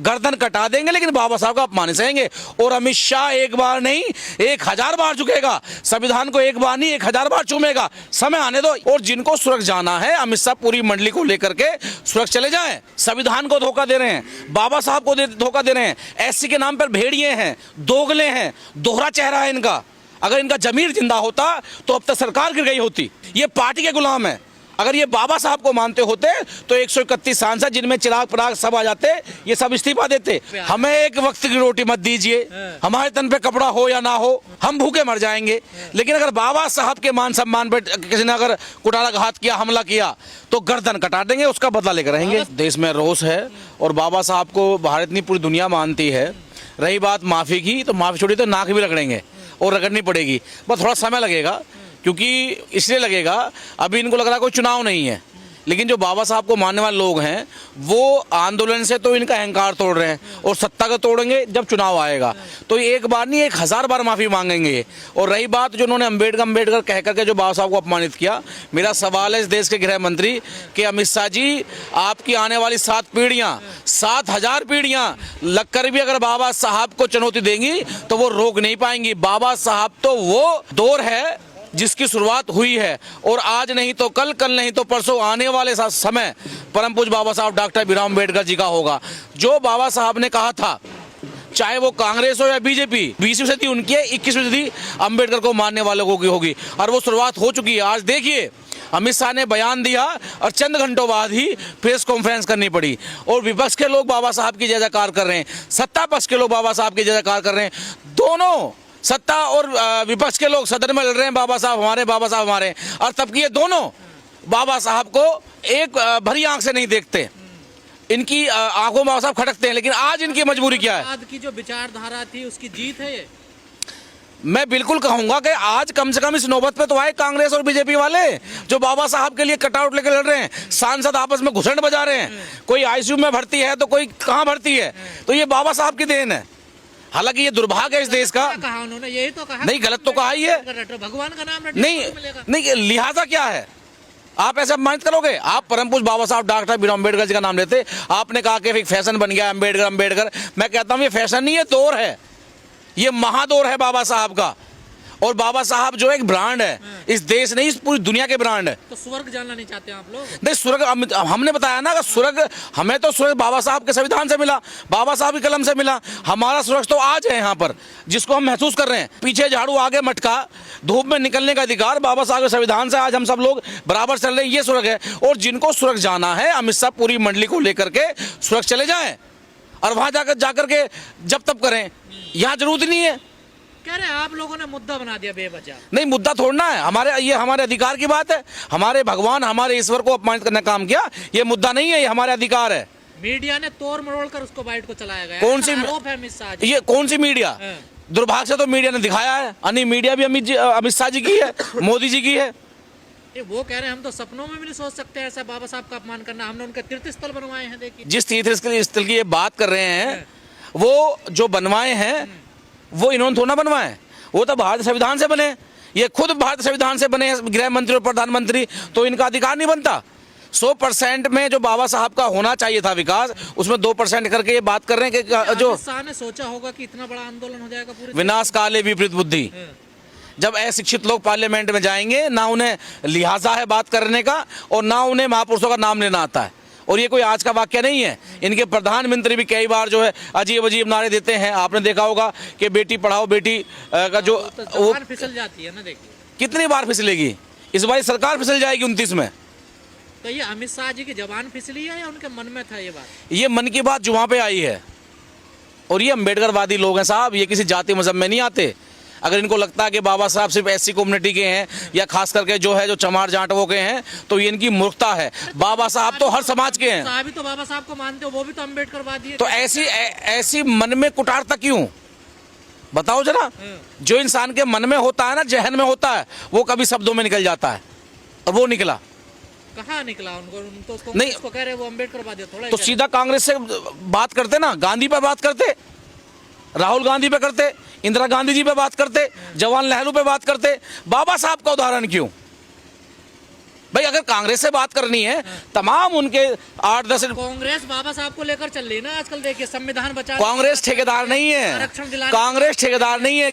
गर्दन कटा देंगे लेकिन बाबा साहब का अपमान नहीं सहेंगे। और अमित शाह एक बार नहीं 1000 बार झुकेगा, संविधान को एक बार नहीं 1000 बार चूमेगा। समय आने दो। और जिनको सुरक्षा जाना है, अमित शाह पूरी मंडली को लेकर के सुरक्षा चले जाएं। संविधान को धोखा दे रहे हैं, बाबा साहब को धोखा दे रहे हैं। एससी के नाम पर भेड़िए हैं, दोगले हैं, दोहरा चेहरा है इनका। अगर इनका जमीर जिंदा होता तो अब तक सरकार गिर गई होती। ये पार्टी के गुलाम है। अगर ये बाबा साहब को मानते होते तो 131 सांसद जिनमें चिराग पराग सब आ जाते, ये सब इस्तीफा देते। हमें एक वक्त की रोटी मत दीजिए, हमारे तन पे कपड़ा हो या ना हो, हम भूखे मर जाएंगे। लेकिन अगर बाबा साहब के मान सम्मान पे किसी ने अगर कुटाराघात किया, हमला किया, तो गर्दन कटा देंगे, उसका बदला लेकर रहेंगे। देश में रोष है और बाबा साहब को भारत नहीं पूरी दुनिया मानती है। रही बात माफी की, तो माफी छोड़ी तो नाक भी रगड़ेंगे और रगड़नी पड़ेगी। बस थोड़ा समय लगेगा, क्योंकि इसलिए लगेगा अभी इनको लग रहा है कोई चुनाव नहीं है। लेकिन जो बाबा साहब को मानने वाले लोग हैं वो आंदोलन से तो इनका अहंकार तोड़ रहे हैं और सत्ता को तोड़ेंगे जब चुनाव आएगा। तो एक बार नहीं 1000 बार माफी मांगेंगे। और रही बात जो उन्होंने अम्बेडकर कह करके जो बाबा साहब को अपमानित किया, मेरा सवाल है इस देश के गृह मंत्री कि अमित शाह जी, आपकी आने वाली 7 पीढ़ियां, 7000 पीढ़ियां लगकर भी अगर बाबा साहब को चुनौती देंगी तो वो रोक नहीं पाएंगी। बाबा साहब तो वो दौर है जिसकी शुरुआत हुई है और आज नहीं तो कल, कल नहीं तो परसों आने वाले समय परम पूज्य बाबा साहब डॉक्टर भीमराव अम्बेडकर जी का होगा। जो बाबा साहब ने कहा था, चाहे वो कांग्रेस हो या बीजेपी, 20वीं सदी उनकी है, 21वीं सदी अम्बेडकर को मानने वालों की होगी और वो शुरुआत हो चुकी है। आज देखिए अमित शाह ने बयान दिया और चंद घंटों बाद ही प्रेस कॉन्फ्रेंस करनी पड़ी और विपक्ष के लोग बाबा साहब की जय जयकार कर रहे हैं, सत्ता पक्ष के लोग बाबा साहब की जय जयकार कर रहे हैं। दोनों सत्ता और विपक्ष के लोग सदन में लड़ रहे हैं, बाबा साहब हमारे, बाबा साहब हमारे। और तब की ये दोनों बाबा साहब को एक भरी आंख से नहीं देखते, इनकी आंखों में बाबा साहब खटकते हैं। लेकिन आज इनकी मजबूरी क्या है? आज की जो विचारधारा थी उसकी जीत है ये। मैं बिल्कुल कहूंगा कि आज कम से कम इस नौबत पे तो आए कांग्रेस और बीजेपी वाले जो बाबा साहब के लिए कटआउट लेकर लड़ रहे हैं। सांसद आपस में घुसड़ बजा रहे हैं, कोई आईसीयू में भर्ती है तो कोई कहां भर्ती है। तो ये बाबा साहब की देन है। हालांकि ये दुर्भाग्य है इस देश का। कहा उन्होंने, यही तो कहा। नहीं, गलत तो कहा ही है। भगवान का नाम नहीं, लिहाजा क्या है? आप ऐसे अपमानित करोगे? आप परम पूज्य बाबा साहब डॉक्टर भीमराव अम्बेडकर जी का नाम लेते, आपने कहा कि एक फैशन बन गया अम्बेडकर अम्बेडकर। मैं कहता हूं ये फैशन नहीं है, दौर है, ये महादौर है बाबा साहब का। और बाबा साहब जो एक ब्रांड है, इस देश नहीं इस पूरी दुनिया के ब्रांड है। तो स्वर्ग जानना नहीं चाहते आप लोग? नहीं, स्वर्ग हमने बताया ना कि स्वर्ग हमें तो स्वर्ग बाबा साहब के संविधान से मिला, बाबा साहब की कलम से मिला। हमारा स्वर्ग तो आज है यहाँ पर, जिसको हम महसूस कर रहे हैं। पीछे झाड़ू आगे मटका, धूप में निकलने का अधिकार बाबा साहब के संविधान से आज हम सब लोग बराबर चल रहे हैं, ये स्वर्ग है। और जिनको स्वर्ग जाना है, अमित शाह पूरी मंडली को लेकर के स्वर्ग चले जाए और वहां जाकर के जब तब करें, यहाँ जरूरत नहीं है। कह रहे आप लोगों ने मुद्दा बना दिया बेवजह। नहीं, मुद्दा थोड़ना है, ये हमारे अधिकार की बात है। हमारे भगवान, हमारे ईश्वर को अपमानित करने का काम किया, ये मुद्दा नहीं है, ये हमारे अधिकार है। मीडिया ने तोड़ मरोड़ कर उसको बाइट को चलाया गया। कौन सी आरोप है अमित शाह जी? ये कौन सी मीडिया? दुर्भाग्य से तो मीडिया ने दिखाया है, अन्य मीडिया भी अमित शाह जी की है, मोदी जी की है। वो कह रहे हैं हम तो सपनों में भी नहीं सोच सकते ऐसा बाबा साहब का अपमान करना। हमने उनके तीर्थ स्थल बनवाए हैं। देखिए, जिस तीर्थ स्थल की ये बात कर रहे हैं, वो जो बनवाए हैं वो इन्होंने थोड़ा बनवाए, वो तो भारतीय संविधान से बने। ये खुद भारतीय संविधान से बने गृह मंत्री और प्रधानमंत्री, तो इनका अधिकार नहीं बनता। 100% में जो बाबा साहब का होना चाहिए था विकास, उसमें 2% करके ये बात कर रहे हैं कि जो शाह ने सोचा होगा कि इतना बड़ा आंदोलन हो जाएगा पूरे। विनाश काले विपरीत बुद्धि। जब अशिक्षित लोग पार्लियामेंट में जाएंगे, ना उन्हें लिहाजा है बात करने का और ना उन्हें महापुरुषों का नाम लेना आता है। और ये कोई आज का वाक्य नहीं है। इनके प्रधानमंत्री भी कई बार जो है अजीब अजीब नारे देते हैं। आपने देखा होगा कि बेटी पढ़ाओ बेटी का जो वो फिसल जाती है ना, देखिए कितनी बार फिसलेगी। इस बार सरकार फिसल जाएगी 29 में। तो ये अमित शाह जी की जबान फिसली है या उनके मन में था ये बात? ये मन की बात जुबान पे आई है। और ये अम्बेडकरवादी लोग हैं साहब, ये किसी जाति मजहब में नहीं आते। अगर इनको लगता है कि बाबा साहब सिर्फ एससी कम्युनिटी के हैं या खास करके जो है जो चमार जाटवों के हैं, तो ये इनकी मूर्खता है। बाबा साहब तो हर समाज के हैं। साहब भी तो बाबा साहब को मानते हो, वो भी तो अम्बेडकरवादी है। तो ऐसी मन में कुटारता क्यों? बताओ जरा। जो इंसान के मन में होता है ना, जहन में होता है, वो कभी शब्दों में निकल जाता है। और वो निकला कहाँ निकला? उनको तो उसको नहीं, उसको कह रहे वो अम्बेडकरवादी थोड़ा तो सीधा कांग्रेस से बात करते ना, गांधी पे बात करते, राहुल गांधी पे करते, इंदिरा गांधी जी पे बात करते, जवाहरलाल नेहरू पे बात करते। बाबा साहब का उदाहरण क्यों? भाई अगर कांग्रेस से बात करनी है, तमाम उनके 8-10 कांग्रेस बाबा साहब को लेकर चल रही है ना आजकल, देखिए संविधान बचा, कांग्रेस ठेकेदार नहीं है, आरक्षण दिलाने, कांग्रेस ठेकेदार नहीं है।